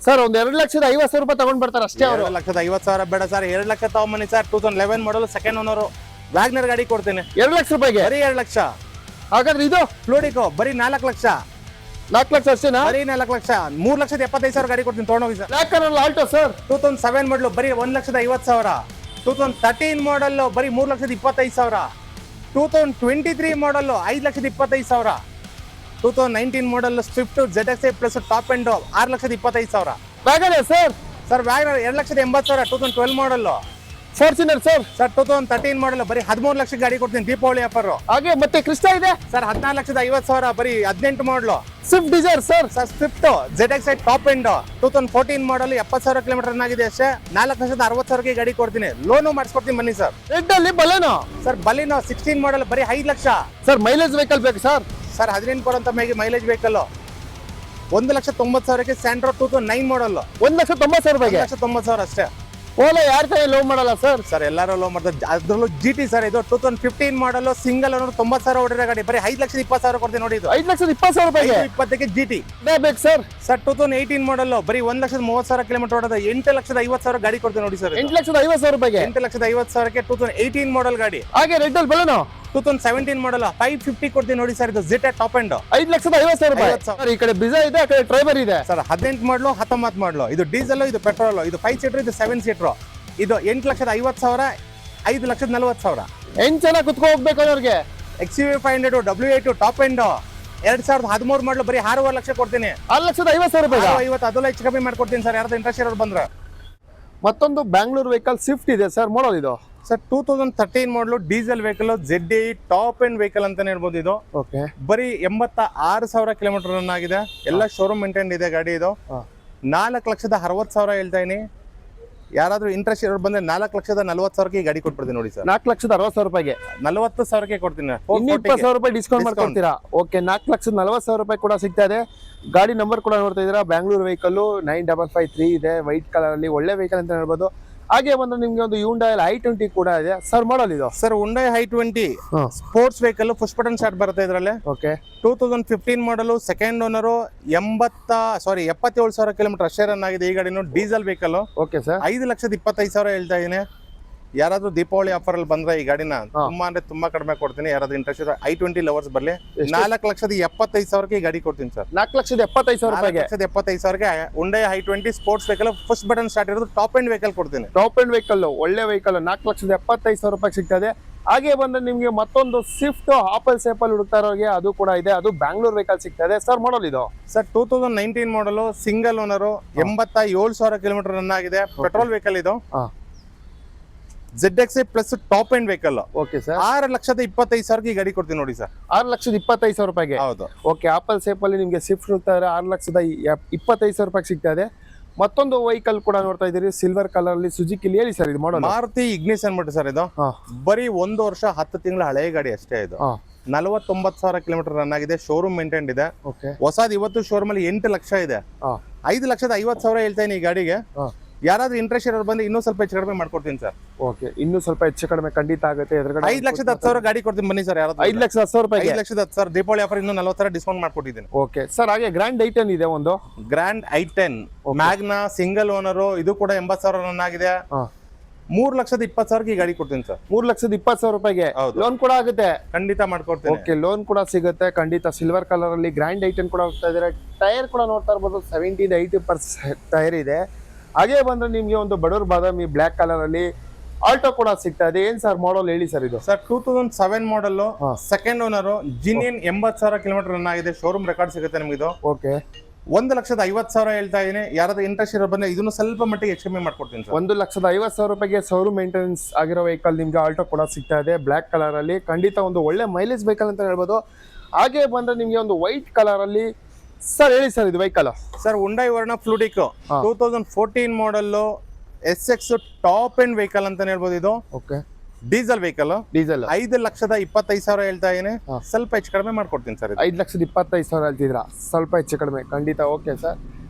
Sir ಒಂದ್ 2,50,000 ರೂಪಾಯಿ ತಗೊಂಡ್ ಬರ್ತಾರೆ ಅಷ್ಟೇ ಅವರು. 2,50,000 ಬೇಡ ಸರ್, 2 ಲಕ್ಷ ತಗೊಂಬನ್ನಿ sir. 2011 model second owner WagonR ಗಾಡಿ ಕೊಡ್ತೀನಿ 2 ಲಕ್ಷ ರೂಪಾಯಿಗೆ. ಬರೀ 2 ಲಕ್ಷ. ಹಾಗಾದ್ರೆ ಇದು ಫ್ಲೂಡಿಕೋ ಬರೀ 4 ಲಕ್ಷ. 4 ಲಕ್ಷ ಅಷ್ಟೇನಾ? ಬರೀ 4 ಲಕ್ಷ. 3,75,000 ಗಾಡಿ ಕೊಡ್ತೀನಿ ತಗೊಂಡೋಗಿ sir. Black colour Alto sir 2007 model ಬರೀ 1,50,000. 2013 ಮಾಡಲ್ ಬರೀ 3,25,000. 2023 model 5,25,000. 2019 model Swift ZXi plus top end 6,25,000. WagonR sir. Sir WagonR 2,80,000. 2012 model. Fortuner sir 2013 model ಬರೀ 13 ಲಕ್ಷ ಗಾಡಿ ಕೊಡ್ತೀನಿ ದೀಪಾವಳಿ ಆಫರ್. ಹಾಗೆ ಮತ್ತೆ ಕ್ರಿಸ್ಟಾ ಇದೆ ಸರ್ 14,50,000 ಬರೀ 18 model. Swift Dzire sir Swift ZXi top end 2014 model 70,000 kilometre run ಆಗಿದೆ ಅಷ್ಟೇ. 4,60,000ಗೆ ಗಾಡಿ ಕೊಡ್ತೀನಿ, ಲೋನು ಮಾಡಿಸ್ಕೊಡ್ತೀನಿ ಬನ್ನಿ ಸರ್. ರೆಡ್ ಅಲ್ಲಿ ಬಲೆನೋ ಸರ್ ಬಲಿನೋ 16 ಮಾಡಲ್ ಬರೀ 5 ಲಕ್ಷ. ಸರ್ ಮೈಲೇಜ್ ವೆಹಿಕಲ್ ಬೇಕು ಸರ್. ಸರ್ 18 ಕೊಡೋಂತ ಮೈಲೇಜ್ ವೆಹಿಕಲ್ 1,90,000ಕ್ಕೆ ಸ್ಯಾಂಡ್ರೋ 2009 ಮಾಡಲ್ 1,90,000 ರೂಪಾಯಿಗೆ. 1,90,000 ಅಷ್ಟೇ. ಓಲಾ ಯಾರ ಕೈ ಲೋ ಮಾಡಲ್ಲ ಸರ್. ಸರ್ ಎಲ್ಲರೂ ಲೋ ಮಾಡ್ತಾರೆ, ಅದ್ರಲ್ಲೂ GT ಸರ್ ಇದು 2015 ಮಾಡಲ್ ಸಿಂಗಲ್ ಓನರ್ 90,000 ಹೊಡಿರೋ ಗಾಡಿ ಬರೀ 5,20,000 ಕೊಡ್ತೀನಿ ನೋಡಿ. ಇದು 5,20,000 ರೂಪಾಯಿಗೆ 20ಕ್ಕೆ GT ಬೇಕು ಸರ್. ಸರ್ 2018 ಮಾಡಲ್ ಬರೀ 1,30,000 ಕಿಲೋಮೀಟರ್ ಹೊಡೆದ 8,50,000 ಗಾಡಿ ಕೊಡ್ತೀನಿ ನೋಡಿ ಸರ್. 8,50,000 ರೂಪಾಯಿಗೆ 8,50,000ಕ್ಕೆ 2018 ಮಾಡಲ್ ಗಾಡಿ. ಹಾಗೆ ರೆಡ್ ಅಲ್ಲಿ ಬಲೆನೋ 2017 ಮಾಡಲ್ 550 ಕೊಡ್ತೀನಿ ನೋಡಿ ಸರ್. ಇದು ZX ಟಾಪ್ ಎಂಡ್ 5,50,000 ರೂಪಾಯಿ. ಸರ್ ಈ ಕಡೆ ಬ್ರಿಜಾ ಇದೆ, ಆ ಕಡೆ ಟ್ರೈಬರ್ ಇದೆ ಸರ್. 18 ಮಾಡಲು 19 ಮಾಡಲು. ಇದು ಡೀಸೆಲ್, ಇದು ಪೆಟ್ರೋಲ್. ಇದು 5 ಸೀಟರ್, ಇದು 7 ಸೀಟರ್. ಇದು 8,50,000, 5,40,000. ಹೆಂಗ್ ಚೆನ್ನಾಗಿ ಕುತ್ಕೊ ಹೋಗ್ಬೇಕು ಅವ್ರಿಗೆ. XUV 500 W8 ಟಾಪ್ ಎಂಡ್ 2013 ಮಾಡಲು ಬರೀ 6.5 ಲಕ್ಷ ಕೊಡ್ತೀನಿ. 6,50,000 ರೂಪಾಯಿ. 50 ಅದೆಲ್ಲ ಹೆಚ್ಚು ಕಮ್ಮಿ ಮಾಡ್ಕೊಡ್ತೀನಿ ಸರ್, ಯಾರಾದ್ರೂ ಇಂಟ್ರೆಸ್ಟ್ ಇರೋರು ಬಂದ್ರೆ. ಮತ್ತೊಂದು ಬ್ಯಾಂಗ್ಳೂರ್ ವೆಹಿಕಲ್ ಸ್ವಿಫ್ಟ್ ಇದೆ ಸರ್, ಮಾಡಲ್ ಇದು ಸರ್ 2013 ಮಾಡಲು diesel vehicle ZDI top end vehicle ಅಂತಾನೆ ಹೇಳ್ಬೋದು. ಇದು ಓಕೆ ಬರೀ 86,000 ಕಿಲೋಮೀಟರ್ ರನ್ ಆಗಿದೆ. ಎಲ್ಲ ಶೋರೂಮ್ ಮೇಂಟೈನ್ ಇದೆ ಗಾಡಿ. ಇದು 4,60,000 ಹೇಳ್ತಾ ಇದೀನಿ. ಯಾರಾದ್ರೂ ಇಂಟ್ರೆಸ್ಟ್ ಇರೋರು ಬಂದ್ರೆ 4,40,000ಗೆ ಗಾಡಿ ಕೊಟ್ಬಿಡ್ತೀನಿ ನೋಡಿ ಸರ್. 4,60,000 ರೂಪಾಯಿಗೆ 40,000ಗೆ ಕೊಡ್ತೀನಿ. 20,000 ರೂಪಾಯಿ ಡಿಸ್ಕೌಂಟ್ ಮಾಡ್ಕೊಡ್ತೀರಾ? ಓಕೆ 4,40,000 ರೂಪಾಯಿ ಕೂಡ ಸಿಗ್ತಾ ಇದೆ. ಗಾಡಿ ನಂಬರ್ ಕೂಡ ನೋಡ್ತಾ ಇದ್ದೀರಾ, ಬ್ಯಾಂಗ್ಳೂರ್ ವೆಹಿಕಲ್ 9553 ಇದೆ, ವೈಟ್ ಕಲರ್ ಅಲ್ಲಿ ಒಳ್ಳೆ ವೆಹಿಕಲ್ ಅಂತ ಹೇಳ್ಬೋದು. ಹಾಗೆ ಬಂದ್ರೆ ನಿಮ್ಗೆ ಒಂದು Hyundai i20 ಕೂಡ ಇದೆ ಸರ್, ಮಾಡಲ್ ಇದು sir. Hyundai i20 sports vehicle, push button start ಬರುತ್ತೆ ಇದರಲ್ಲಿ. ಓಕೆ 2015 ಮಾಡಲು ಸೆಕೆಂಡ್ ಓನರ್ 77,000 ಕಿಲೋಮೀಟರ್ ಅಷ್ಟೇ ರನ್ ಆಗಿದೆ. ಈ ಗಾಡಿನೂ ಡೀಸೆಲ್ ವೆಹಿಕಲ್. ಓಕೆ ಸರ್ 5,25,000 ಹೇಳ್ತಾ ಇದೀನಿ. ಯಾರಾದ್ರೂ ದೀಪಾವಳಿ ಆಫರ್ ಅಲ್ಲಿ ಬಂದ್ರೆ ಈ ಗಾಡಿನ ತುಂಬಾ ಅಂದ್ರೆ ತುಂಬಾ ಕಡಿಮೆ ಕೊಡ್ತೀನಿ. ಯಾರಾದ್ರೂ ಇಂಟ್ರೆಸ್ಟ್ ಇರೋ i20 ಲವರ್ಸ್ ಬರ್ಲಿ. 4,75,000ಗೆ ಈ ಗಾಡಿ ಕೊಡ್ತೀನಿ ಸರ್. 4,75,000 ರೂಪಾಯಿಗೆ 4,75,000ಗೆ Hyundai i20 sports vehicle, first button start ಇರೋದು ಟಾಪ್ ಎಂಡ್ ವೆಹಿಕಲ್ ಕೊಡ್ತೀನಿ. ಟಾಪ್ ಎಂಡ್ ವೆಹಿಕಲ್ ಒಳ್ಳೆ ವೆಹಿಕಲ್ 4,75,000 ರೂಪಾಯಿ ಸಿಗ್ತದೆ. ಹಾಗೆ ಬಂದ್ರೆ ನಿಮ್ಗೆ ಮತ್ತೊಂದು ಸ್ವಿಫ್ಟ್ ಆಪಲ್ ಸೇಪಲ್ ಹುಡುಕ್ತಾ ಇರೋರಿಗೆ ಅದು ಕೂಡ ಇದೆ, ಅದು ಬ್ಯಾಂಗ್ಳೂರ್ ವೆಹಿಕಲ್ ಸಿಗ್ತದೆ ಸರ್. ಮಾಡಲ್ ಇದು sir 2019 model single owner 87,000 kilometre run ಆಗಿದೆ. ಪೆಟ್ರೋಲ್ ವೆಹಿಕಲ್ ಇದು. ZXi plus top end vehicle. Okay sir 6,25,000ಗೆ ಈ ಗಾಡಿ ಕೊಡ್ತೀನಿ ನೋಡಿ ಸರ್. 6,25,000 ರೂಪಾಯಿಗೆ. ಹೌದು. ಓಕೆ ಆಪಲ್ ಸೇಪ್ ಅಲ್ಲಿ ನಿಮ್ಗೆ ಸ್ವಿಫ್ಟ್ ಹುಡುಕ್ತಾ ಇದ್ರೆ 6,25,000 ರೂಪಾಯಿ ಸಿಗ್ತಾ ಇದೆ. ಮತ್ತೊಂದು ವೆಹಿಕಲ್ ಕೂಡ ನೋಡ್ತಾ ಇದ್ದೀರಿ, ಸಿಲ್ವರ್ ಕಲರ್ ಅಲ್ಲಿ ಸುಜುಕಿ. ಹೇಳಿ ಸರ್ ಇದು ಮಾಡಲ್. ಮಾರುತಿ ಇಗ್ನಿಸ್ ಅನ್ಬಿಟ್ಟು ಸರ್. ಇದು ಬರೀ 1 ವರ್ಷ 10 ತಿಂಗಳ ಹಳೆ ಗಾಡಿ ಅಷ್ಟೇ. ಇದು 49,000 ಕಿಲೋಮೀಟರ್ ರನ್ ಆಗಿದೆ. ಶೋರೂಮ್ ಮೇಂಟೈನ್ ಇದೆ. ಹೊಸದು ಇವತ್ತು ಶೋರೂಮ್ ಅಲ್ಲಿ 8 ಲಕ್ಷ ಇದೆ. 5,50,000 ಹೇಳ್ತಾ ಇದೀನಿ ಈ ಗಾಡಿಗೆ. ಯಾರಾದ್ರೂ ಇಂಟ್ರೆಸ್ಟ್ ಇರೋರು ಬಂದ್ರೆ ಇನ್ನೂ ಸ್ವಲ್ಪ ಹೆಚ್ಚು ಕಡಿಮೆ ಮಾಡ್ಕೊಡ್ತೀನಿ ಸರ್. ಓಕೆ ಇನ್ನೂ ಸ್ವಲ್ಪ ಹೆಚ್ಚು ಕಡಿಮೆ ಖಂಡಿತ ಆಗುತ್ತೆ. 5,10,000 ಗಾಡಿ ಕೊಡ್ತೀನಿ ಬನ್ನಿ ಸರ್. ಯಾರಾದ್ರೂ 5,10,000 ರೂಪಾಯಿ. 5,10,000 ದೀಪಾವಳಿ ಆಫರ್ ಇನ್ನೂ 40,000 ಡಿಸ್ಕೌಂಟ್ ಮಾಡ್ಕೊಟ್ಟಿದ್ದೀನಿ. ಓಕೆ ಸರ್ ಹಾಗೆ ಗ್ರ್ಯಾಂಡ್ i10 ಇದೆ, ಒಂದು grand i10 Magna single owner. ಇದು ಕೂಡ 80,000 ರನ್ ಆಗಿದೆ. 3,20,000ಗೆ ಈ ಗಾಡಿ ಕೊಡ್ತೀನಿ ಸರ್. 3,20,000 ರೂಪಾಯಿಗೆ ಲೋನ್ ಕೂಡ ಆಗುತ್ತೆ. ಖಂಡಿತ ಮಾಡ್ಕೊಡ್ತೀನಿ. ಓಕೆ ಲೋನ್ ಕೂಡ ಸಿಗುತ್ತೆ ಖಂಡಿತ. ಸಿಲ್ವರ್ ಕಲರ್ ಅಲ್ಲಿ ಗ್ರ್ಯಾಂಡ್ i10 ಕೂಡ ಹೋಗ್ತಾ ಇದ್ದಾರೆ. ಟೈರ್ ಕೂಡ ನೋಡ್ತಾ ಇರ್ಬೋದು, 70-80% ಟೈರ್ ಇದೆ. ಹಾಗೆ ಬಂದ್ರೆ ನಿಮ್ಗೆ ಒಂದು ಬಡೂರ್ ಬಾದಾಮಿ ಬ್ಲಾಕ್ ಕಲರ್ ಅಲ್ಲಿ ಆಲ್ಟೋ ಕೂಡ ಸಿಗ್ತಾ ಇದೆ. ಏನ್ ಸರ್ ಮಾಡಲ್ ಹೇಳಿ ಸರ್ ಇದು? ಸರ್ 2007 ಮಾಡಲ್ ಸೆಕೆಂಡ್ ಓನರ್ ಜಿನಿಯನ್ 80,000 ಕಿಲೋಮೀಟರ್ ರನ್ ಆಗಿದೆ. ಶೋರೂಮ್ ರೆಕಾರ್ಡ್ ಸಿಗುತ್ತೆ ನಿಮ್ಗೆ ಇದು. ಓಕೆ 1,50,000 ಹೇಳ್ತಾ ಇದೀನಿ. ಯಾರಾದ್ರೂ ಇಂಟ್ರೆಸ್ಟ್ ಇರೋ ಬಂದ್ರೆ ಇದನ್ನು ಸ್ವಲ್ಪ ಮಟ್ಟಿಗೆ ಹೆಚ್ಚು ಕಮ್ಮಿ ಮಾಡ್ಕೊಡ್ತೀನಿ ಸರ್. 1,50,000 ರೂಪಾಯಿಗೆ ಶೋರೂಮ್ ಮೇಂಟೆನೆನ್ಸ್ ಆಗಿರೋ ವೆಹಿಕಲ್ ನಿಮ್ಗೆ ಆಲ್ಟೋ ಕೂಡ ಸಿಗ್ತಾ ಇದೆ ಬ್ಲಾಕ್ ಕಲರ್ ಅಲ್ಲಿ. ಖಂಡಿತ ಒಂದು ಒಳ್ಳೆ ಮೈಲೇಜ್ ವೆಹಿಕಲ್ ಅಂತ ಹೇಳ್ಬೋದು. ಹಾಗೆ ಬಂದ್ರೆ ನಿಮ್ಗೆ ಒಂದು ವೈಟ್ ಕಲರ್ ಅಲ್ಲಿ ಸರ್ ಹೇಳಿ ಸರ್ ಇದು vehicle? Sir Hyundai Verna Fluidico 2014 ಮಾಡಲ್ SX ಟಾಪ್ ಎಂಡ್ ವೆಹಿಕಲ್ ಅಂತಾನೆ ಹೇಳ್ಬೋದು. ಇದು ಓಕೆ ಡೀಸೆಲ್ ವೆಹಿಕಲ್. ಡೀಸೆಲ್ 5,25,000 ಹೇಳ್ತಾ ಇದೀನಿ. ಸ್ವಲ್ಪ ಹೆಚ್ಚು ಕಡಿಮೆ ಮಾಡ್ಕೊಡ್ತೀನಿ ಸರ್. 5,25,000 ಹೇಳ್ತಿದ್ರಾ? ಸ್ವಲ್ಪ ಹೆಚ್ಚು ಕಡಿಮೆ ಖಂಡಿತ. ಓಕೆ ಸರ್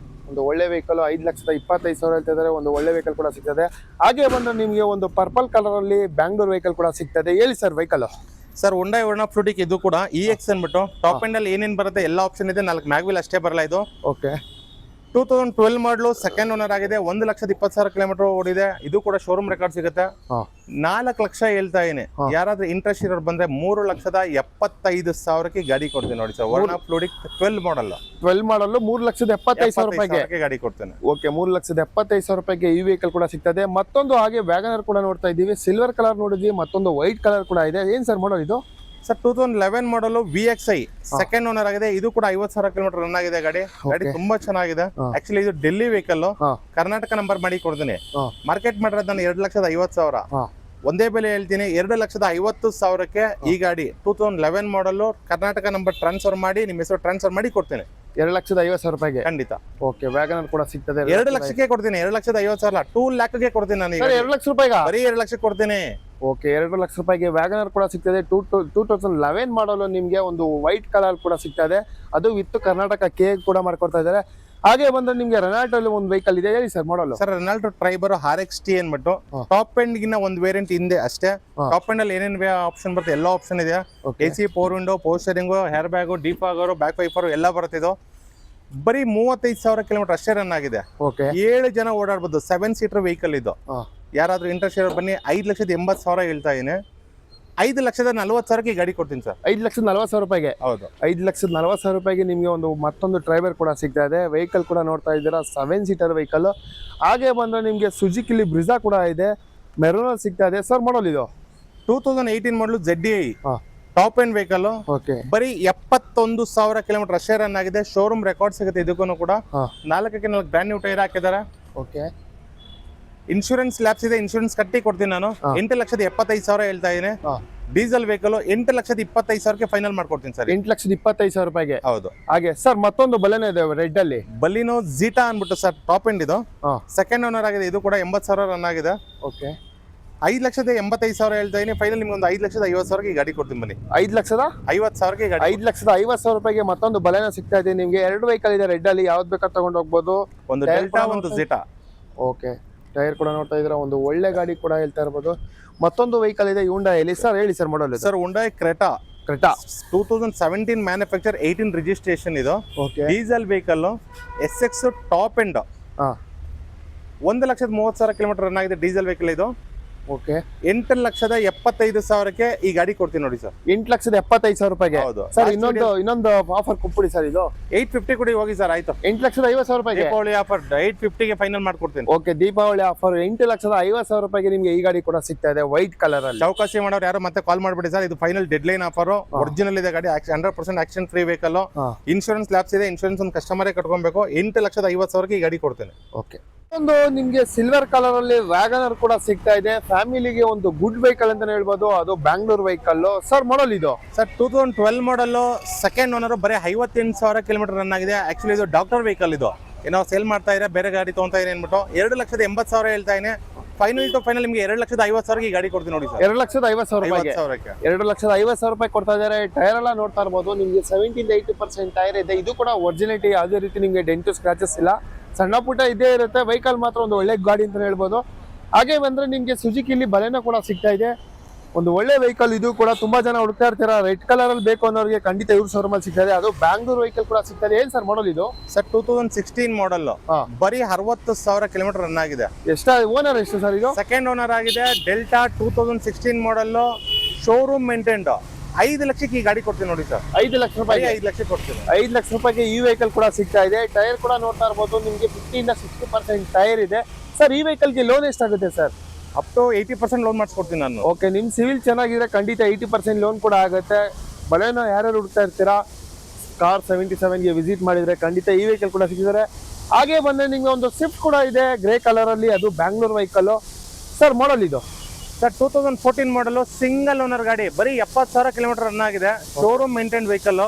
ಒಂದು ಒಳ್ಳೆ ವೆಹಿಕಲ್ 5,25,000 ಹೇಳ್ತಾ ಇದ್ದಾರೆ. ಒಂದು ಒಳ್ಳೆ ವೆಹಿಕಲ್ ಕೂಡ ಸಿಗ್ತದೆ. ಹಾಗೆ ಬಂದ್ರೆ ನಿಮಗೆ ಒಂದು ಪರ್ಪಲ್ ಕಲರ್ ಅಲ್ಲಿ ಬ್ಯಾಂಗ್ಳೂರ್ ವೆಹಿಕಲ್ ಕೂಡ ಸಿಗ್ತದೆ. ಹೇಳಿ sir vehicle? Sir Hyundai Verna Fluidic ಇದು ಕೂಡ EX ಅನ್ಬಿಟ್ಟು ಟಾಪ್ ಎಂಡ್ ಅಲ್ಲಿ ಏನೇನ್ ಬರುತ್ತೆ ಎಲ್ಲ ಆಪ್ಷನ್ ಇದೆ. 4 ಮ್ಯಾಗ್ವಿಲ್ ಅಷ್ಟೇ ಬರಲ್ಲ ಇದು. ಓಕೆ 2012 ಮಾಡಲು ಸೆಕೆಂಡ್ ಓನರ್ ಆಗಿದೆ, 1,20,000 ಕಿಲೋಮೀಟರ್ ಓಡಿದೆ. ಇದು ಕೂಡ ಶೋರೂಮ್ ರೆಕಾರ್ಡ್ ಸಿಗುತ್ತೆ. 4 ಲಕ್ಷ ಹೇಳ್ತಾ ಇದೀನಿ. ಯಾರಾದ್ರೂ ಇಂಟ್ರೆಸ್ಟ್ ಇರೋರು ಬಂದ್ರೆ 3,75,000ಕ್ಕೆ ಗಾಡಿ ಕೊಡ್ತೀನಿ ನೋಡಿ ಸರ್. ವರ್ಣ ಫ್ಲೂಡಿಕ್ 12 ಮಾಡಲ್ 3,75,000 ರೂಪಾಯಿಗೆ ಗಾಡಿ ಕೊಡ್ತೇನೆ. ಓಕೆ, 3,75,000 ರೂಪಾಯಿಗೆ ಈ ವೆಹಿಕಲ್ ಕೂಡ ಸಿಗ್ತದೆ. ಮತ್ತೊಂದು ಹಾಗೆ ವ್ಯಾಗನರ್ ಕೂಡ ನೋಡ್ತಾ ಇದ್ದೀವಿ. ಸಿಲ್ವರ್ ಕಲರ್ ನೋಡಿದ್ವಿ, ಮತ್ತೊಂದು ವೈಟ್ ಕಲರ್ ಕೂಡ ಇದೆ. ಏನ್ ಸರ್ ಮಾಡಲ್ ಇದು? ಸರ್ 2011 ಮಾಡಲು VXI ಸೆಕೆಂಡ್ ಓನರ್ ಆಗಿದೆ. ಇದು ಕೂಡ 50,000 ಕಿಲೋಮೀಟರ್ ರನ್ ಆಗಿದೆ ಗಾಡಿ. ಗಾಡಿ ತುಂಬಾ ಚೆನ್ನಾಗಿದೆ. ಆಕ್ಚುಲಿ ಇದು ಡೆಲ್ಲಿ ವೆಹಿಕಲ್, ಕರ್ನಾಟಕ ನಂಬರ್ ಮಾಡಿ ಕೊಡ್ತೀನಿ. ಮಾರ್ಕೆಟ್ ಮಾಡಿರೋದು ನಾನು 2,50,000. ಒಂದೇ ಬೆಲೆ ಹೇಳ್ತೀನಿ, 2,50,000ಕ್ಕೆ ಈ ಗಾಡಿ 2011 ಮಾಡಲು ಕರ್ನಾಟಕ ನಂಬರ್ ಟ್ರಾನ್ಸ್ಫರ್ ಮಾಡಿ ನಿಮ್ಮ ಹೆಸರು ಟ್ರಾನ್ಸ್ಫರ್ ಮಾಡಿ ಕೊಡ್ತೇನೆ. 2,50,000 ರೂಪಾಯಿಗೆ ಖಂಡಿತ. ಓಕೆ, ವ್ಯಾಗನರ್ ಕೂಡ ಸಿಗ್ತದೆ. 2 ಲಕ್ಷಕ್ಕೆ ಕೊಡ್ತೀನಿ. 2,50,000 2 ಲ್ಯಾಕ್ಗೆ ಕೊಡ್ತೀನಿ ನಾನು. 2 ಲಕ್ಷ ರೂಪಾಯಿಗೆ ಬರೀ 2 ಲಕ್ಷಕ್ಕೆ ಕೊಡ್ತೀನಿ. ಓಕೆ, 2 ಲಕ್ಷ ರೂಪಾಯಿಗೆ ವ್ಯಾಗನರ್ ಕೂಡ ಸಿಗ್ತದೆ. 2011 ಮಾಡಲು ನಿಮಗೆ ಒಂದು ವೈಟ್ ಕಲರ್ ಕೂಡ ಸಿಗ್ತದೆ. ಅದು ವಿತ್ ಕರ್ನಾಟಕ ಕೆ ಕೂಡ ಮಾಡ್ಕೊಡ್ತಾ ಇದ್ದಾರೆ. ಹಾಗೆ ಬಂದ್ರೆ ನಿಮ್ಗೆ ರೆನಾಲ್ಟೋ ಅಲ್ಲಿ ಒಂದು ವೆಹಿಕಲ್ ಇದೆ, ಹೇಳಿ ಸರ್ ಮಾಡಲು. ಸರ್ ರೆನಾಲ್ಟೋ ಟ್ರೈಬರ್ RXT ಅನ್ಬಿಟ್ಟು ಟಾಪ್ ಎಂಡ್ ಗಿನ್ನ ಒಂದು ವೇರಿಯಂಟ್ ಹಿಂದೆ ಅಷ್ಟೇ. ಟಾಪ್ ಎಂಡ್ ಅಲ್ಲಿ ಏನೇನ್ ಆಪ್ಷನ್ ಬರುತ್ತೆ ಎಲ್ಲ ಆಪ್ಷನ್ ಇದೆ. AC, power window, power steering, air bag, defogger, back wiper ಎಲ್ಲ ಬರುತ್ತಿದ್ದು. ಬರೀ 35,000 ಕಿಲೋಮೀಟರ್ ಅಷ್ಟೇ ರನ್ ಆಗಿದೆ. 7 ಜನ ಓಡಾಡ್ಬೋದು. 7 ಸೀಟರ್ ವೆಹಿಕಲ್ ಇದು. ಯಾರಾದ್ರೂ ಇಂಟ್ರೆಸ್ಟ್ ಇರೋ ಬನ್ನಿ. 5,80,000 ಹೇಳ್ತಾ ಇದೀನಿ. 5,40,000ಕ್ಕೆ ಗಾಡಿ ಕೊಡ್ತೀನಿ ಸರ್. 5,40,000 ರೂಪಾಯಿಗೆ. ಹೌದು, 5,40,000 ರೂಪಾಯಿಗೆ ನಿಮಗೆ ಒಂದು ಮತ್ತೊಂದು ಡ್ರೈವರ್ ಕೂಡ ಸಿಗ್ತಾ ಇದೆ. ವೆಹಿಕಲ್ ಕೂಡ ನೋಡ್ತಾ ಇದ್ದೀರಾ, 7 ಸೀಟರ್ ವೆಹಿಕಲ್. ಹಾಗೆ ಬಂದ್ರೆ ನಿಮಗೆ ಸುಜುಕಿಲಿ ಬ್ರಿಜಾ ಕೂಡ ಇದೆ, ಮೆರೂನ್ ಸಿಗ್ತಾ ಇದೆ. ಸರ್ ಮಾಡಲ್ ಇದು 2018 ಮಾಡಲು ZDI ಟಾಪ್ ಎಂಡ್ ವೆಹಿಕಲ್. ಬರೀ 71,000 ಕಿಲೋಮೀಟರ್ ಅಷ್ಟೇ ರನ್ ಆಗಿದೆ. ಶೋರೂಮ್ ರೆಕಾರ್ಡ್ ಸಿಗುತ್ತೆ. ಇದಕ್ಕೂ ಕೂಡ 4ಕ್ಕೆ 4 ಬ್ರ್ಯಾಂಡ್ ನ್ಯೂ ಟೈರ್ ಹಾಕಿದ್ದಾರೆ. ಓಕೆ, ಇನ್ಶೂರೆನ್ಸ್ ಲ್ಯಾಬ್ಸ್ ಇದೆ. ಇನ್ಶೂರೆನ್ಸ್ ಕಟ್ಟಿ ಕೊಡ್ತೀನಿ ನಾನು. 8,75,000 ಹೇಳ್ತಾ ಇದೀನಿ. ಡೀಸೆಲ್ ವೆಹಿಕಲ್ 8,25,000ಕ್ಕೆ ಫೈನಲ್ ಮಾಡ್ಕೊಡ್ತೀನಿ ಸರ್. 8,25,000 ರೂಪಾಯಿಗೆ. ಹೌದು. ಹಾಗೆ ಸರ್ ಮತ್ತೊಂದು ಬಲೆನೋ ಇದೆ ರೆಡ್ ಅಲ್ಲಿ, ಬಲಿನೋ ಜೀಟಾ ಅನ್ಬಿಟ್ಟು ಸರ್. ಟಾಪ್ ಎಂಡ್ ಇದು. ಸೆಕೆಂಡ್ ಓನರ್ ಆಗಿದೆ. ಇದು ಕೂಡ 80,000 ರನ್ ಆಗಿದೆ. ಓಕೆ, 5,85,000 ಹೇಳ್ತಾ ಇದೀನಿ. ಫೈನಲ್ ನಿಮ್ಗೆ ಒಂದು 5,50,000ಕ್ಕೆ ಗಾಡಿ ಕೊಡ್ತೀನಿ ಬನ್ನಿ. 5,50,000ಗೆ ಗಾಡಿ. 5,50,000 ರೂಪಾಯಿಗೆ ಮತ್ತೊಂದು ಬಲೆನೋ ಸಿಗ್ತಾ ಇದೆ ನಿಮ್ಗೆ. 2 ವೆಹಿಕಲ್ ಇದೆ ರೆಡ್ ಅಲ್ಲಿ, ಯಾವ್ದು ಬೇಕಾದ್ರೆ ತಗೊಂಡು ಹೋಗ್ಬೋದು. ಒಂದು ಡೆಲ್ಟಾ, ಒಂದು ಜೀಟಾ. ಓಕೆ, ಟೈರ್ ಕೂಡ ನೋಡ್ತಾ ಇದ್ದೀರಾ. ಒಂದು ಒಳ್ಳೆ ಗಾಡಿ ಕೂಡ ಹೇಳ್ತಾ ಇರ್ಬೋದು. ಮತ್ತೊಂದು ವೆಹಿಕಲ್ ಇದೆ Hyundai. ಸರ್ ಹೇಳಿ sir model. Sir Hyundai Creta 2017 manufacture, 18 registration ಇದು. Diesel vehicle, SX top end. 1,30,000 kilometre run ಆಗಿದೆ ಡೀಸೆಲ್ ವೆಹಿಕಲ್ ಇದು. ಓಕೆ, 8,75,000ಕ್ಕೆ ಈ ಗಾಡಿ ಕೊಡ್ತೀನಿ ನೋಡಿ ಸರ್. 8,75,000 ರೂಪಾಯಿಗೆ. ಹೌದು ಸರ್ ಇನ್ನೊಂದು ಆಫರ್ ಕೊಟ್ಬಿಡಿ ಸರ್. ಇದು 850 ಕೊಡಿ ಹೋಗಿ ಸರ್. ಆಯ್ತು, 8,50,000 ರೂಪಾಯಿಗೆ ದೀಪಾವಳಿ ಆಫರ್ 850ಗೆ ಫೈನಲ್ ಮಾಡ್ಕೊಡ್ತೀನಿ. ಓಕೆ, ದೀಪಾವಳಿ ಆಫರ್ 8,50,000 ರೂಪಾಯಿಗೆ ನಿಮ್ಗೆ ಈ ಗಾಡಿ ಕೂಡ ಸಿಗ್ತಾ ಇದೆ ವೈಟ್ ಕಲರ್ ಅಲ್ಲಿ. ಚೌಕಾಸಿ ಮಾಡೋರು ಯಾರು ಮತ್ತೆ ಕಾಲ್ ಮಾಡ್ಬಿಡಿ ಸರ್. ಇದು final dead line offer. Original ಇದೆ ಗಾಡಿ. 100% action free vehicle. Insurance labs ಇದೆ. ಇನ್ಶೂರೆನ್ಸ್ ಒಂದು ಕಸ್ಟಮರೇ ಕಟ್ಕೊಬೇಕು. 8,50,000ಕ್ಕೆ ಈ ಗಾಡಿ ಕೊಡ್ತೇನೆ. ಓಕೆ, ಒಂದು ನಿಮ್ಗೆ ಸಿಲ್ವರ್ ಕಲರ್ ಅಲ್ಲಿ ವ್ಯಾಗನರ್ ಕೂಡ ಸಿಗ್ತಾ ಇದೆ. ಫ್ಯಾಮಿಲಿಗೆ ಒಂದು ಗುಡ್ ವೆಹಿಕಲ್ ಅಂತ ಹೇಳ್ಬೋದು. ಅದು ಬ್ಯಾಂಗ್ಳೂರ್ ವೆಹಿಕಲ್. ಸರ್ ಮಾಡಲ್ ಇದು ಸರ್ 2012 ಮಾಡಲ್, ಸೆಕೆಂಡ್ ಓನರ್. ಬರೀ 58,000 ಕಿಲೋಮೀಟರ್ ರನ್ ಆಗಿದೆ. ಆಕ್ಚುಲಿ ಇದು ಡಾಕ್ಟರ್ ವೆಹಿಕಲ್. ಇದು ಏನೋ ಸೇಲ್ ಮಾಡ್ತಾ ಇದ್ರೆ ಬೇರೆ ಗಾಡಿ ತಗೊಂತಾ ಇದೆ ಅನ್ಬಿಟ್ಟು 2,80,000 ಹೇಳ್ತಾ ಇದೀನಿ. ಫೈನಲ್ ಟು ಫೈನಲ್ ನಿಮ್ಗೆ 2,50,000ಗೆ ಈ ಗಾಡಿ ಕೊಡ್ತೀನಿ ನೋಡಿ ಸರ್. 2,50,000 ರೂಪಾಯಿಗೆ. 2,50,000 ರೂಪಾಯಿ ಕೊಡ್ತಾ ಇದ್ದಾರೆ. ಟೈರ್ ಎಲ್ಲ ನೋಡ್ತಾ ಇರ್ಬೋದು. ನಿಮ್ಗೆ 70-80% ಟೈರ್ ಇದೆ. ಇದು ಕೂಡ ಒರಿಜಿನಿಟಿ. ಯಾವುದೇ ರೀತಿ ನಿಮ್ಗೆ ಡೆಂಟು ಸ್ಕ್ರಾಚಸ್ ಇಲ್ಲ. ಸಣ್ಣ ಪುಟ್ಟ ಇದೇ ಇರುತ್ತೆ. ವೆಹಿಕಲ್ ಮಾತ್ರ ಒಂದು ಒಳ್ಳೆ ಗಾಡಿ ಅಂತ ಹೇಳ್ಬೋದು. ಹಾಗೆ ಬಂದ್ರೆ ನಿಮ್ಗೆ ಸುಜುಕಿಲಿ ಬಲೆನೋ ಕೂಡ ಸಿಗ್ತಾ ಇದೆ. ಒಂದು ಒಳ್ಳೆ ವೆಹಿಕಲ್. ಇದು ಕೂಡ ತುಂಬಾ ಜನ ಹುಡುಕ್ತಾ ಇರ್ತೀರಾ. ರೆಡ್ ಕಲರ್ ಅಲ್ಲಿ ಬೇಕು ಅನ್ನೋರಿಗೆ ಖಂಡಿತ ಇವ್ರ ಶೋರೂಮ್ ಅಲ್ಲಿ ಸಿಗ್ತದೆ. ಅದು ಬ್ಯಾಂಗ್ಳೂರ್ ವೆಹಿಕಲ್ ಕೂಡ ಸಿಗ್ತದೆ. ಏನ್ ಸರ್ ಮಾಡಲ್ ಇದು? ಸರ್ 2016 ಮಾಡಲ್. ಬರೀ 60,000 ಕಿಲೋಮೀಟರ್ ರನ್ ಆಗಿದೆ. ಓನರ್ ಎಷ್ಟು ಸರ್ ಇದು? ಸೆಕೆಂಡ್ ಓನರ್ ಆಗಿದೆ. ಡೆಲ್ಟಾ 2016 ಮಾಡಲ್, ಶೋರೂಮ್ ಮೇಂಟೈನ್ಡ್. 5 ಲಕ್ಷಕ್ಕೆ ಈ ಗಾಡಿ ಕೊಡ್ತೀನಿ ನೋಡಿ ಸರ್. 5 ಲಕ್ಷ ರೂಪಾಯಿ. 5 ಲಕ್ಷ ಕೊಡ್ತೀನಿ. 5 ಲಕ್ಷ ರೂಪಾಯಿಗೆ ಈ ವೆಹಿಕಲ್ ಕೂಡ ಸಿಗ್ತಾ ಇದೆ. ಟೈರ್ ಕೂಡ ನೋಡ್ತಾ ಇರ್ಬೋದು. ನಿಮ್ಗೆ 50-60% ಟೈರ್ ಇದೆ. ಸರ್ ಈ ವೆಹಿಕಲ್ಗೆ ಲೋನ್ ಎಷ್ಟಾಗುತ್ತೆ ಸರ್? ಅಪ್ ಟು 80% ಲೋನ್ ಮಾಡಿಸ್ಕೊಡ್ತೀನಿ ನಾನು. ಓಕೆ, ನಿಮ್ ಸಿವಿಲ್ ಚೆನ್ನಾಗಿದ್ರೆ ಖಂಡಿತ 80% ಲೋನ್ ಕೂಡ ಆಗುತ್ತೆ. ಬಲೆನೋ ಯಾರ್ಯಾರು ಹುಡುಕ್ತಾ ಇರ್ತೀರಾ, ಕಾರ್ 77ಗೆ ವಿಸಿಟ್ ಮಾಡಿದ್ರೆ ಖಂಡಿತ ಈ ವೆಹಿಕಲ್ ಕೂಡ ಸಿಗ್ತಾರೆ. ಹಾಗೆ ಬಂದ್ರೆ ನಿಮ್ಗೆ ಒಂದು ಸ್ವಿಫ್ಟ್ ಕೂಡ ಇದೆ ಗ್ರೇ ಕಲರ್ ಅಲ್ಲಿ. ಅದು ಬ್ಯಾಂಗ್ಳೂರ್ ವೆಹಿಕಲ್. ಸರ್ ಮಾಡಲ್ ಇದು? ಸರ್ 2014 ಮಾಡಲು, ಸಿಂಗಲ್ ಓನರ್ ಗಾಡಿ. ಬರೀ 70,000 ಕಿಲೋಮೀಟರ್ ರನ್ ಆಗಿದೆ. Showroom maintain vehicle.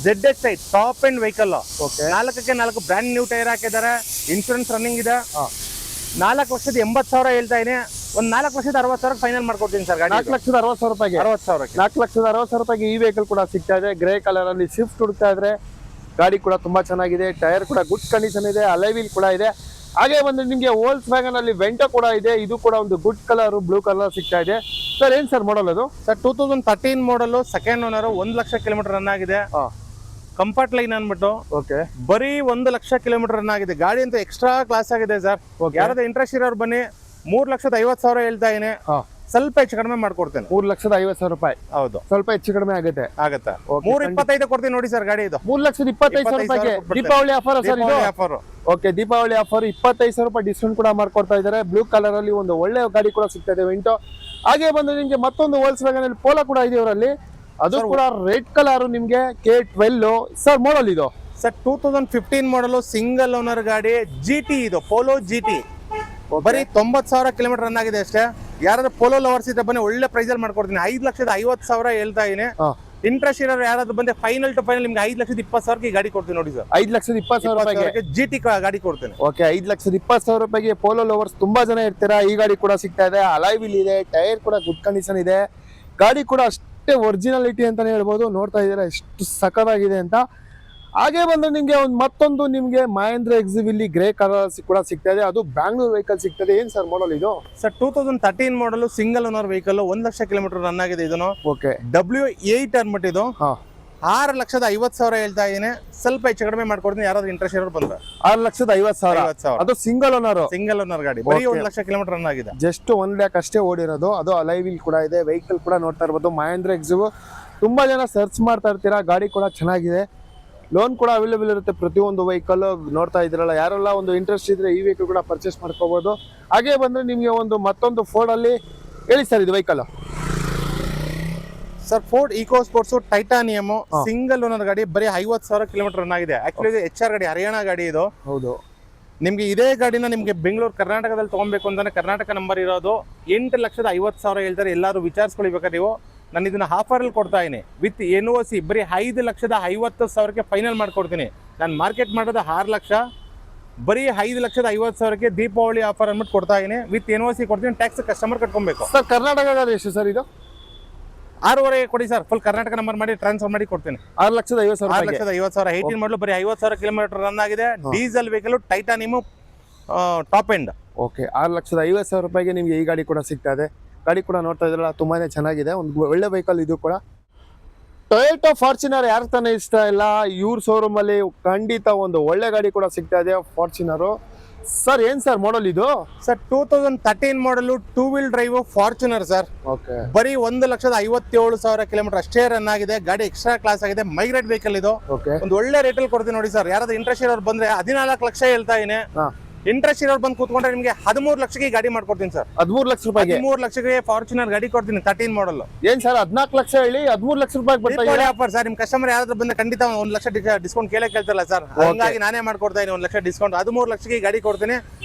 ZXI top end vehicle. 4ಕ್ಕೆ 4 ಬ್ರ್ಯಾಂಡ್ ನ್ಯೂ ಟೈರ್ ಹಾಕಿದ್ದಾರೆ. ಇನ್ಶೂರೆನ್ಸ್ ರನ್ನಿಂಗ್ ಇದೆ. 4,80,000 ಹೇಳ್ತಾ ಇದೀನಿ. ಒಂದು 4,60,000 ಫೈನಲ್ ಮಾಡ್ಕೊಡ್ತೀನಿ ಸರ್ ಗಾಡಿ. 4,60,000 ರೂಪಾಯಿಗೆ. 4,60,000 ರೂಪಾಯಿಗೆ ಈ ವೆಹಿಕಲ್ ಕೂಡ ಸಿಗ್ತಾ ಇದೆ. ಗ್ರೇ ಕಲರ್ ಅಲ್ಲಿ ಸ್ವಿಫ್ಟ್ ಹುಡುಕ್ತಾ ಇದ್ರೆ ಗಾಡಿ ಕೂಡ ತುಂಬಾ ಚೆನ್ನಾಗಿದೆ. ಟೈರ್ ಕೂಡ ಗುಡ್ ಕಂಡೀಷನ್ ಇದೆ. ಅಲೈ ವೀಲ್ ಕೂಡ ಇದೆ. ಹಾಗೆ ಬಂದ್ರೆ ನಿಮ್ಗೆ ವೋಲ್ಸ್ ವ್ಯಾಗನ್ ಅಲ್ಲಿ ವೆಂಟೋ ಕೂಡ ಇದೆ. ಇದು ಕೂಡ ಒಂದು ಗುಡ್ ಕಲರ್, ಬ್ಲೂ ಕಲರ್ ಸಿಗ್ತಾ ಇದೆ. ಸರ್ ಏನ್ ಸರ್ ಮಾಡಲ್ ಅದು? Sir 2013 model, second owner. 1 lakh kilometre run ಆಗಿದೆ. ಕಂಫರ್ಟ್ ಲೈನ್ ಅನ್ಬಿಟ್ಟು ಓಕೆ ಬರೀ 1,00,000 ಕಿಲೋಮೀಟರ್ ರನ್ ಆಗಿದೆ. ಗಾಡಿ ಅಂತೂ ಎಕ್ಸ್ಟ್ರಾ ಕ್ಲಾಸ್ ಆಗಿದೆ ಸರ್. ಯಾರಾದ್ರೂ ಇಂಟ್ರೆಸ್ಟ್ ಇರೋರು ಬನ್ನಿ. 3,50,000 ಹೇಳ್ತಾ ಇದೀನಿ. ಸ್ವಲ್ಪ ಹೆಚ್ಚು ಕಡಿಮೆ ಮಾಡ್ಕೊಡ್ತೇನೆ. 3,50,000 ರೂಪಾಯಿ. ಹೌದು, ಸ್ವಲ್ಪ ಹೆಚ್ಚು ಕಡಿಮೆ ಆಗುತ್ತೆ. 3,25 ಕೊಡ್ತೀನಿ ನೋಡಿ ಸರ್ ಗಾಡಿ ಇದು. 3,25,000 ರೂಪಾಯಿಗೆ ದೀಪಾವಳಿ ಆಫರ್ ಸರ್ ಇದು. ಆಫರ್. ಓಕೆ, ದೀಪಾವಳಿ ಆಫರ್ 25,000 ರೂಪಾಯಿ ಡಿಸ್ಕೌಂಟ್ ಕೂಡ ಮಾಡ್ಕೊಡ್ತಾ ಇದ್ದಾರೆ. ಬ್ಲೂ ಕಲರ್ ಅಲ್ಲಿ ಒಂದು ಒಳ್ಳೆ ಗಾಡಿ ಕೂಡ ಸಿಗ್ತಾ ಇದೆ ವಿಂಟೋ. ಹಾಗೆ ಬಂದ್ರೆ ನಿಮ್ಗೆ ಮತ್ತೊಂದು Volkswagen ಅಲ್ಲಿ ಪೋಲೋ ಕೂಡ ಇದೆ ಇವರಲ್ಲಿ. ಅದು ಕೂಡ ರೆಡ್ ಕಲರ್ ನಿಮ್ಗೆ K12 ಸರ್ ಮಾಡಲ್ ಇದು. ಸರ್ 2015 ಮಾಡಲು ಸಿಂಗಲ್ ಓನರ್ ಗಾಡಿ GT ಇದು, ಪೋಲೋ GT. ಬರೀ 90,000 ಕಿಲೋಮೀಟರ್ ರನ್ ಆಗಿದೆ ಅಷ್ಟೇ. ಯಾರಾದ್ರೂ ಪೋಲೋ ಲವರ್ಸ್ ಇದ್ರೆ ಬನ್ನಿ, ಒಳ್ಳೆ ಪ್ರೈಸ್ ಅಲ್ಲಿ ಮಾಡ್ಕೊಡ್ತೀನಿ. 5,50,000 ಹೇಳ್ತಾ ಇದೀನಿ. ಇಂಟ್ರೆಸ್ಟ್ ಇರೋರು ಯಾರಾದ್ರೂ ಬಂದ್ರೆ ಫೈನಲ್ ಟು ಫೈನಲ್ ನಿಮ್ಗೆ 5,20,000 ಗಾಡಿ ಕೊಡ್ತೀನಿ ನೋಡಿ ಸರ್. 5,20,000 ರೂಪಾಯಿಗೆ GT ಗಾಡಿ ಕೊಡ್ತೀನಿ. ಓಕೆ, 5,20,000 ರೂಪಾಯಿಗೆ ಪೋಲೋ ಲವರ್ಸ್ ತುಂಬಾ ಜನ ಇರ್ತೀರಾ. ಈ ಗಾಡಿ ಕೂಡ ಸಿಗ್ತಾ ಇದೆ. ಅಲಾಯ್ ವೀಲ್ ಇದೆ, ಟೈರ್ ಕೂಡ ಗುಡ್ ಕಂಡೀಷನ್ ಇದೆ. ಗಾಡಿ ಕೂಡ ಅಷ್ಟೇ ಒರಿಜಿನಾಲಿಟಿ ಅಂತಾನೆ ಹೇಳ್ಬೋದು. ನೋಡ್ತಾ ಇದ್ದೀರಾ ಎಷ್ಟು ಸಖತ್ತಾಗಿದೆ ಅಂತ. ಹಾಗೆ ಬಂದ್ರೆ ನಿಮ್ಗೆ ಮತ್ತೊಂದು ನಿಮ್ಗೆ ಮಹೇಂದ್ರ XUV ಗ್ರೇ ಕಲರ್ ಕೂಡ ಸಿಗ್ತಾ ಇದೆ. ಅದು ಬ್ಯಾಂಗ್ಳೂರ್ ವೆಹಿಕಲ್ ಸಿಗ್ತದೆ. ಏನ್ ಸರ್ ಮಾಡಲ್ ಇದು? ಸರ್ 2013 ಮಾಡಲು single owner vehicle, 1,00,000 kilometre run ಆಗಿದೆ ಇದನ್ನು. ಓಕೆ, W8 ಅನ್ಬಿಟ್ಟು ಇದು. 6,50,000 ಹೇಳ್ತಾ ಇದೀನಿ. ಸ್ವಲ್ಪ ಹೆಚ್ಚು ಕಡಿಮೆ ಮಾಡ್ಕೊಡ್ತೀನಿ ಯಾರಾದ್ರೂ ಇಂಟ್ರೆಸ್ಟ್ ಇರೋರು ಬಂದ್ರೆ. 6,50,000. ಅದು ಸಿಂಗಲ್ ಓನರ್ ಗಾಡಿ. ಬರೀ 1,00,000 ಕಿಲೋಮೀಟರ್ ರನ್ ಆಗಿದೆ. ಜಸ್ಟ್ 1 ಲ್ಯಾಕ್ ಅಷ್ಟೇ ಓಡಿರೋದು. ಅದು ಅಲಾಯ್ ವೀಲ್ ಕೂಡ ಇದೆ. ವೆಹಿಕಲ್ ಕೂಡ ನೋಡ್ತಾ ಇರ್ಬೋದು, ಮಹೇಂದ್ರ XUV. ತುಂಬಾ ಜನ ಸರ್ಚ್ ಮಾಡ್ತಾ ಇರ್ತೀರಾ. ಗಾಡಿ ಕೂಡ ಚೆನ್ನಾಗಿದೆ. ಲೋನ್ ಕೂಡ ಅವೈಲೇಬಲ್ ಇರುತ್ತೆ ಪ್ರತಿಯೊಂದು ವೆಹಿಕಲ್. ನೋಡ್ತಾ ಇದ್ರಲ್ಲ, ಯಾರೆಲ್ಲ ಒಂದು ಇಂಟ್ರೆಸ್ಟ್ ಇದ್ರೆ ಈ ವೆಹಿಕಲ್ ಕೂಡ ಪರ್ಚೇಸ್ ಮಾಡ್ಕೋಬಹುದು. ಹಾಗೆ ಬಂದ್ರೆ ನಿಮಗೆ ಮತ್ತೊಂದು ಫೋರ್ಡ್ ಅಲ್ಲಿ ಹೇಳಿ ಸರ್ ಇದು vehicle. Sir Ford Eco Sports titanium single owner ಗಾಡಿ. ಬರೀ 50,000 ಕಿಲೋಮೀಟರ್ ರನ್ ಆಗಿದೆ. ಆಕ್ಚುಲಿ ಇದು HR ಗಾಡಿ, ಹರಿಯಾಣ ಗಾಡಿ ಇದು. ಹೌದು, ನಿಮ್ಗೆ ಇದೇ ಗಾಡಿನ ನಿಮ್ಗೆ ಬೆಂಗಳೂರು ಕರ್ನಾಟಕದಲ್ಲಿ ತಗೊಬೇಕು ಅಂತಾನೆ ಕರ್ನಾಟಕ ನಂಬರ್ ಇರೋದು. 8,50,000 ಹೇಳ್ತಾರೆ. ಎಲ್ಲರೂ ವಿಚಾರಿಸ್ಕೊಳ್ಬೇಕಾದ್ರೆ ನೀವು. ನಾನು ಇದನ್ನ ಆಫರ್ ಅಲ್ಲಿ ಕೊಡ್ತಾ ಇದೀನಿ ವಿತ್ NOC. ಬರೀ 5,50,000 ಫೈನಲ್ ಮಾಡ್ಕೊಡ್ತೀನಿ. ನಾನು ಮಾರ್ಕೆಟ್ ಮಾಡೋದು 6 ಲಕ್ಷ. ಬರೀ 5,50,000 ದೀಪಾವಳಿ ಆಫರ್ ಅಂದ್ಬಿಟ್ಟು ಕೊಡ್ತಾ ಇದೀನಿ. ವಿತ್ NOC ಕೊಡ್ತೀನಿ. ಟ್ಯಾಕ್ಸ್ ಕಸ್ಟಮರ್ ಕಟ್ಕೊಬೇಕು ಸರ್. ಕರ್ನಾಟಕ ಎಷ್ಟು ಸರ್ ಇದು? 6.5 ಕೊಡಿ ಸರ್. ಫುಲ್ ಕರ್ನಾಟಕ ನಂಬರ್ ಮಾಡಿ ಟ್ರಾನ್ಸ್ಫರ್ ಮಾಡಿ ಕೊಡ್ತೀನಿ. 6,50,000. 6,50,000. 18 ಮಾಡಲು ಬರೀ 50,000 ಕಿಲೋಮೀಟರ್ ರನ್ ಆಗಿದೆ. Diesel vehicle titanium top end. Okay, 6,50,000 ರೂಪಾಯಿಗೆ ನಿಮ್ಗೆ ಈ ಗಾಡಿ ಕೂಡ ಸಿಗ್ತಾ ಇದೆ. ಗಾಡಿ ಕೂಡ ನೋಡ್ತಾ ಇದ್ರಲ್ಲ, ತುಂಬಾನೇ ಚೆನ್ನಾಗಿದೆ. ಒಂದು ಒಳ್ಳೆ ವೆಹಿಕಲ್ ಇದು ಕೂಡ. ಟೊಯೋಟಾ ಫಾರ್ಚುನರ್ ಯಾರು ತಾನೇ ಇಷ್ಟ ಇಲ್ಲ, ಇವ್ರ ಶೋರೂಮ್ ಅಲ್ಲಿ ಖಂಡಿತ ಒಂದು ಒಳ್ಳೆ ಗಾಡಿ ಕೂಡ ಸಿಗ್ತಾ ಇದೆ ಫಾರ್ಚುನರ್. ಸರ್ ಏನ್ ಸರ್ ಮಾಡಲ್ ಇದು? ಸರ್ 2013 ಮಾಡಲು 2 wheel drive Fortuner sir. Okay, ಬರೀ 1,57,000 ಕಿಲೋಮೀಟರ್ ಅಷ್ಟೇ ರನ್ ಆಗಿದೆ. ಗಾಡಿ ಎಕ್ಸ್ಟ್ರಾ ಕ್ಲಾಸ್ ಆಗಿದೆ. ಮೈಗ್ರೇಟ್ ವೆಹಿಕಲ್ ಇದು. ಓಕೆ, ಒಂದು ಒಳ್ಳೆ ರೇಟ್ ಅಲ್ಲಿ ಕೊಡ್ತೀನಿ ನೋಡಿ ಸರ್. ಯಾರಾದ್ರೂ ಇಂಟ್ರೆಸ್ಟ್ ಇರೋರು ಬಂದ್ರೆ 14 ಲಕ್ಷ ಹೇಳ್ತಾ ಇದೀನಿ. ಇಂಟ್ರೆಸ್ಟ್ ಇರೋರು ಬಂದು ಕೂತ್ಕೊಂಡ್ರೆ ನಿಮಗೆ 13 ಲಕ್ಷಕ್ಕೆ ಗಾಡಿ ಮಾಡ್ಕೊಡ್ತೀನಿ ಸರ್. 13 ಲಕ್ಷ ರೂಪಾಯಿಗೆ 13 ಲಕ್ಷಕ್ಕೆ ಫಾರ್ಚುನರ್ ಗಾಡಿ ಕೊಡ್ತೀನಿ 13 ಮಾಡಲ್. ಏನ್ ಸರ್ 14 ಲಕ್ಷ ಹೇಳಿ 13 ಲಕ್ಷ ರೂಪಾಯಿ ಬರ್ತಾ ಇದೆ ಆಫರ್ ಸರ್. ನಿಮ್ ಕಸ್ಟಮರ್ ಯಾರಾದ್ರೂ ಬಂದ್ರೆ ಖಂಡಿತ 1 ಲಕ್ಷ ಡಿಸ್ಕೌಂಟ್ ಕೇಳ್ತಾರಲ್ಲ ಸರ್. ಹಂಗಾಗಿ ನಾನೇ ಮಾಡ್ಕೊಡ್ತಾ ಇದೀನಿ 1 ಲಕ್ಷ ಡಿಸ್ಕೌಂಟ್. 13 ಲಕ್ಷಕ್ಕೆ ಗಾಡಿ ಕೊಡ್ತೀನಿ.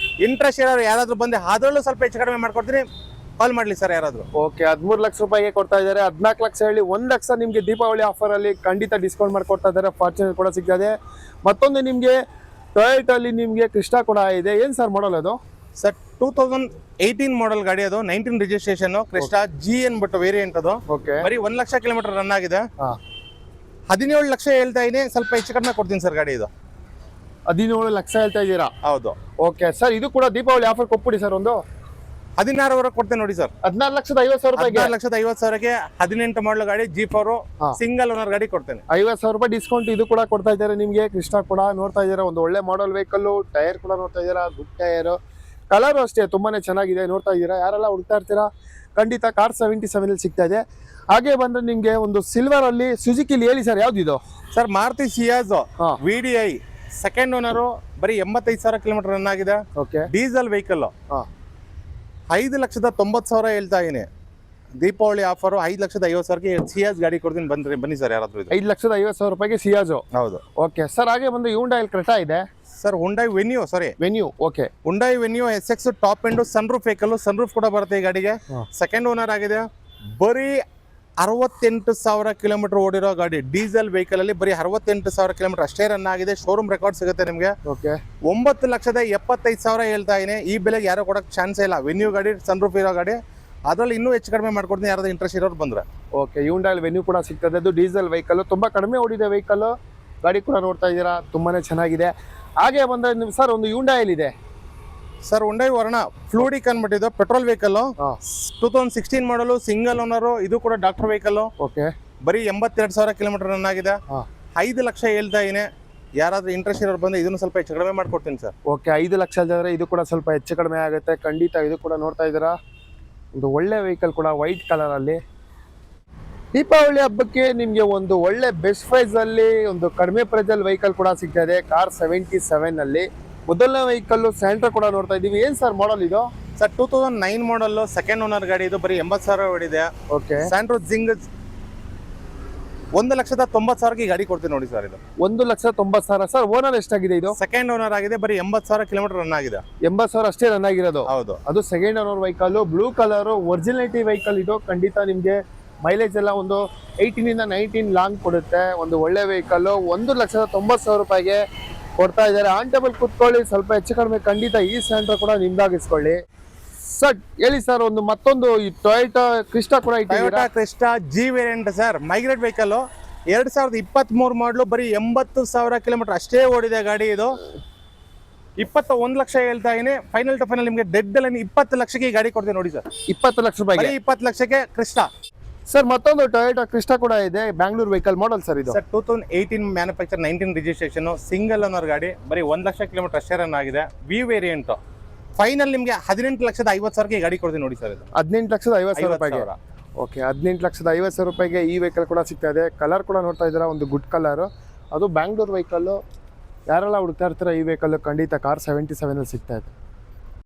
ಇಂಟ್ರೆಸ್ಟ್ ಇರೋರು ಯಾರಾದ್ರೂ ಬಂದ್ರೆ ಅದರಲ್ಲೂ ಸ್ವಲ್ಪ ಹೆಚ್ಚು ಕಡಿಮೆ ಮಾಡ್ಕೊಡ್ತೀನಿ. ಕಾಲ್ ಮಾಡ್ಲಿ ಸರ್ ಯಾರಾದ್ರೂ. ಓಕೆ, 13 ಲಕ್ಷ ರೂಪಾಯಿಗೆ ಕೊಡ್ತಾ ಇದ್ದಾರೆ. 14 ಲಕ್ಷ ಹೇಳಿ 1 ಲಕ್ಷ ನಿಮ್ಗೆ ದೀಪಾವಳಿ ಆಫರ್ ಅಲ್ಲಿ ಖಂಡಿತ ಡಿಸ್ಕೌಂಟ್ ಮಾಡ್ಕೊಡ್ತಾ ಇದ್ದಾರೆ. ಫಾರ್ಚುನರ್ ಕೂಡ ಸಿಗ್ತದೆ. ಮತ್ತೊಂದು ನಿಮ್ಗೆ ಟೊಯೋಟಾ ಅಲ್ಲಿ ನಿಮ್ಗೆ ಕ್ರಿಸ್ಟಾ ಕೂಡ ಇದೆ. ಏನ್ ಸರ್ ಮಾಡಲ್ ಅದು? ಸರ್ 2018 ಮಾಡಲ್ ಗಾಡಿ ಅದು. 19 ರಿಜಿಸ್ಟ್ರೇಷನ್ ಕ್ರಿಸ್ಟಾ G ಅನ್ಬಿಟ್ಟು ವೇರಿಯಂಟ್ ಅದು. ಓಕೆ, ಬರೀ 1 ಲಕ್ಷ ಕಿಲೋಮೀಟರ್ ರನ್ ಆಗಿದೆ. 17 ಲಕ್ಷ ಹೇಳ್ತಾ ಇದೀನಿ. ಸ್ವಲ್ಪ ಹೆಚ್ಚು ಕಡಿಮೆ ಕೊಡ್ತೀನಿ ಸರ್ ಗಾಡಿ ಇದು. 17 ಲಕ್ಷ ಹೇಳ್ತಾ ಇದ್ದೀರಾ? ಹೌದು. ಓಕೆ ಸರ್, ಇದು ಕೂಡ ದೀಪಾವಳಿ ಆಫರ್ ಕೊಟ್ಬಿಡಿ ಸರ್. ಒಂದು 16 ಕೊಡ್ತೇನೆ ನೋಡಿ ಸರ್. 14,50,000 ರೂಪಾಯಿಗೆ 14,50,000 18 ಮಾಡಲ್ ಗಾಡಿ G4 ಸಿಂಗಲ್ ಓನರ್ ಗಾಡಿ ಕೊಡ್ತೇನೆ. 50,000 ರೂಪಾಯಿ ಡಿಸ್ಕೌಂಟ್ ಇದು ಕೂಡ ಕೊಡ್ತಾ ಇದ್ದಾರೆ ನಿಮ್ಗೆ. ಕ್ರಿಸ್ಟಾ ಕೂಡ ನೋಡ್ತಾ ಇದ್ದೀರಾ, ಒಂದು ಒಳ್ಳೆ ಮಾಡಲ್ ವೆಹಿಕಲ್. ಟೈರ್ ಕೂಡ ನೋಡ್ತಾ ಇದ್ದೀರಾ, ಗುಡ್ ಟೈರ್. ಕಲರ್ ಅಷ್ಟೇ ತುಂಬಾನೇ ಚೆನ್ನಾಗಿದೆ. ನೋಡ್ತಾ ಇದ್ದೀರಾ, ಯಾರೆಲ್ಲ ಹುಡುಕ್ತಾ ಇರ್ತೀರಾ ಖಂಡಿತ ಕಾರ್ 77 ಅಲ್ಲಿ ಸಿಗ್ತಾ ಇದೆ. ಹಾಗೆ ಬಂದ್ರೆ ನಿಮ್ಗೆ ಒಂದು ಸಿಲ್ವರ್ ಅಲ್ಲಿ ಸುಜುಕಿಲಿ ಹೇಳಿ ಸರ್ ಯಾವ್ದಿದು? Sir Maruti Ciaz VDI second owner. ಬರೀ 85,000 ಕಿಲೋಮೀಟರ್ ರನ್ ಆಗಿದೆ. Okay, diesel vehicle. 5,90,000 ಹೇಳ್ತಾ ಇದೀನಿ. ದೀಪಾವಳಿ ಆಫರ್ 5,50,000 ಸಿಯಾಜ್ ಗಾಡಿ ಕೊಡ್ತೀನಿ. ಬನ್ನಿ ಸರ್ ಯಾರಾದ್ರೂ. 5,50,000 ರೂಪಾಯಿಗೆ ಸಿಯಾಜು. ಹೌದು. ಓಕೆ ಸರ್, ಹಾಗೆ ಬಂದು ಹ್ಯುಂಡೈ ಕ್ರೆಟಾ ಇದೆ sir. Hyundai venue. Okay, Hyundai venue SX top end sunroof vehicle. Sunroof ಕೂಡ ಬರುತ್ತೆ ಈ ಗಾಡಿಗೆ. ಸೆಕೆಂಡ್ ಓನರ್ ಆಗಿದೆ. ಬರೀ 68,000 ಕಿಲೋಮೀಟರ್ ಓಡಿರೋ ಗಾಡಿ. ಡೀಸೆಲ್ ವೆಹಿಕಲ್ ಅಲ್ಲಿ ಬರೀ 68,000 ಕಿಲೋಮೀಟರ್ ಅಷ್ಟೇ ರನ್ ಆಗಿದೆ. ಶೋರೂಮ್ ರೆಕಾರ್ಡ್ ಸಿಗುತ್ತೆ ನಿಮಗೆ. ಓಕೆ, 9,75,000 ಹೇಳ್ತಾ ಇದೀನಿ. ಈ ಬೆಲೆಗೆ ಯಾರು ಕೊಡಕ್ಕೆ ಚಾನ್ಸ್ ಇಲ್ಲ. ವೆನ್ಯೂ ಗಾಡಿ, ಸನ್ರೂಫ್ ಇರೋ ಗಾಡಿ. ಅದ್ರಲ್ಲಿ ಇನ್ನೂ ಹೆಚ್ಚು ಕಡಿಮೆ ಮಾಡ್ಕೊಡ್ತೀನಿ ಯಾರಾದ್ರೂ ಇಂಟ್ರೆಸ್ಟ್ ಇರೋರು ಬಂದ್ರೆ. ಓಕೆ, ಹ್ಯುಂಡೈ ವೆನ್ಯೂ ಕೂಡ ಸಿಗ್ತದೆ. ಅದು ಡೀಸೆಲ್ ವೆಹಿಕಲ್, ತುಂಬಾ ಕಡಿಮೆ ಓಡಿದೆ ವೆಹಿಕಲ್. ಗಾಡಿ ಕೂಡ ನೋಡ್ತಾ ಇದ್ದೀರಾ, ತುಂಬಾನೇ ಚೆನ್ನಾಗಿದೆ. ಹಾಗೆ ಬಂದ್ರೆ ಸರ್ ಒಂದು ಹ್ಯುಂಡೈ ಇದೆ ಸರ್. ಹುಂಡೈ ವರ್ಣ ಫ್ಲೂಡಿಕ್ ಅನ್ಬಿಟ್ಟಿದ್ದು ಪೆಟ್ರೋಲ್ ವೆಹಿಕಲ್. 2016 ಮಾಡಲು ಸಿಂಗಲ್ ಓನರ್. ಇದು ಕೂಡ ಡಾಕ್ಟರ್ ವೆಹಿಕಲ್. ಓಕೆ, ಬರೀ 82,000 ಕಿಲೋಮೀಟರ್ ರನ್ ಆಗಿದೆ. 5 ಲಕ್ಷ ಹೇಳ್ತಾ ಇದೀನಿ. ಯಾರಾದ್ರೂ ಇಂಟ್ರೆಸ್ಟ್ ಇರೋರು ಬಂದು ಇದನ್ನು ಸ್ವಲ್ಪ ಹೆಚ್ಚು ಕಡಿಮೆ ಮಾಡ್ಕೊಡ್ತೀನಿ ಸರ್. ಓಕೆ 5 ಲಕ್ಷ ಅಂದರೆ ಇದು ಕೂಡ ಸ್ವಲ್ಪ ಹೆಚ್ಚು ಕಡಿಮೆ ಆಗುತ್ತೆ ಖಂಡಿತ. ಇದು ಕೂಡ ನೋಡ್ತಾ ಇದ್ದೀರಾ ಒಂದು ಒಳ್ಳೆ ವೆಹಿಕಲ್ ಕೂಡ ವೈಟ್ ಕಲರಲ್ಲಿ. ದೀಪಾವಳಿ ಹಬ್ಬಕ್ಕೆ ನಿಮಗೆ ಒಂದು ಒಳ್ಳೆ ಬೆಸ್ಟ್ ಪ್ರೈಸಲ್ಲಿ ಒಂದು ಕಡಿಮೆ ಪ್ರೈಸಲ್ಲಿ ವೆಹಿಕಲ್ ಕೂಡ ಸಿಗ್ತಾ ಇದೆ. ಕಾರ್ 77 ಮೊದಲನೇ ವೆಹಿಕಲ್ಲು ಸ್ಯಾಂಟ್ರಾ ಕೂಡ ನೋಡ್ತಾ ಇದ್ದೀವಿ. ಏನು ಸರ್ ಮಾಡಲ್ ಇದು? ಸರ್ 2009 ಮಾಡಲ್ ಸೆಕೆಂಡ್ ಓನರ್ ಗಾಡಿ ಇದು. ಬರೀ 80,000 ಹೊಡಿದೆ. ಓಕೆ ಸ್ಯಾಂಟ್ರೋ ಜಿಂಗ್ 1,90,000 ಈ ಗಾಡಿ ಕೊಡ್ತೀನಿ ನೋಡಿ ಸರ್. ಇದು 1,90,000 ಸರ್. ಓನರ್ ಎಷ್ಟಾಗಿದೆ ಇದು? ಸೆಕೆಂಡ್ ಓನರ್ ಆಗಿದೆ. ಬರೀ 80,000 ಕಿಲೋಮೀಟರ್ ರನ್ ಆಗಿದೆ. 80,000 ಅಷ್ಟೇ ರನ್ ಆಗಿರೋದು. ಹೌದು. ಅದು second owner vehicle, blue colour originality vehicle. ಇದು ಖಂಡಿತ ನಿಮಗೆ ಮೈಲೇಜ್ ಎಲ್ಲ ಒಂದು 18 ಇಂದ 19 ಲಾಂಗ್ ಕೊಡುತ್ತೆ. ಒಂದು ಒಳ್ಳೆ ವೆಹಿಕಲ್ 1,90,000 ರೂಪಾಯಿಗೆ ಕೊಡ್ತಾ ಇದ್ದಾರೆ. ಆನ್ ಟೇಬಲ್ ಕೂತ್ಕೊಳ್ಳಿ, ಸ್ವಲ್ಪ ಹೆಚ್ಚು ಕಡಿಮೆ ಖಂಡಿತ ಈ ಸ್ಯಾಂಟ್ರಾ ಕೂಡ ನಿಮ್ದಾಗಿಸ್ಕೊಳ್ಳಿ. ಸರ್ ಹೇಳಿ ಸರ್, ಒಂದು ಮತ್ತೊಂದು ಈ ಟೊಯೋಟಾ ಕ್ರಿಸ್ಟಾ ಕೂಡ ಇಟ್ಟಿದ್ದೀರಾ? Toyota Crysta G variant sir, migrate vehicle 2023 model. ಬರೀ 80,000 ಕಿಲೋಮೀಟರ್ ಅಷ್ಟೇ ಓಡಿದೆ ಗಾಡಿ. ಇದು 21 ಲಕ್ಷ ಹೇಳ್ತಾ ಇದೀನಿ. ಫೈನಲ್ ಟು ಫೈನಲ್ ನಿಮಗೆ ಡೆಡ್ ಅಲ್ಲಿ 20 ಲಕ್ಷಕ್ಕೆ ಈ ಗಾಡಿ ಕೊಡ್ತೀನಿ ನೋಡಿ ಸರ್. 20 ಲಕ್ಷ ರೂಪಾಯಿಗೆ? 20 ಲಕ್ಷಕ್ಕೆ ಕ್ರಿಸ್ಟಾ ಸರ್. ಮತ್ತೊಂದು ಟೊಯೋಟಾ ಕ್ರಿಸ್ಟಾ ಕೂಡ ಇದೆ, ಬ್ಯಾಂಗ್ಳೂರ್ ವೆಹಿಕಲ್ ಮಾಡಲ್ ಸರ್ ಇದು? Sir 2018 manufacture, 19 registration, single owner ಗಾಡಿ. ಬರೀ 1 ಲಕ್ಷ ಕಿಲೋಮೀಟರ್ ಅಷ್ಟೇ ರನ್ ಆಗಿದೆ. V variant. ಫೈನಲ್ ನಿಮಗೆ 18,50,000 ಈ ಗಾಡಿ ಕೊಡ್ತೀನಿ ನೋಡಿ ಸರ್. ಇದು 18,50,000 ರೂಪಾಯಿಗೆ. ಓಕೆ 18,50,000 ರೂಪಾಯಿಗೆ ಈ ವೆಹಿಕಲ್ ಕೂಡ ಸಿಗ್ತಾ ಇದೆ. ಕಲರ್ ಕೂಡ ನೋಡ್ತಾ ಇದ್ದೀರಾ, ಒಂದು ಗುಡ್ ಕಲರ್. ಅದು ಬ್ಯಾಂಗ್ಳೂರ್ ವೆಹಿಕಲ್ಲು. ಯಾರೆಲ್ಲ ಹುಡುಕ್ತಾ ಇರ್ತೀರ ಈ ವೆಹಿಕಲ್ ಖಂಡಿತ ಕಾರ್ 77 ಸಿಗ್ತಾ ಇದೆ.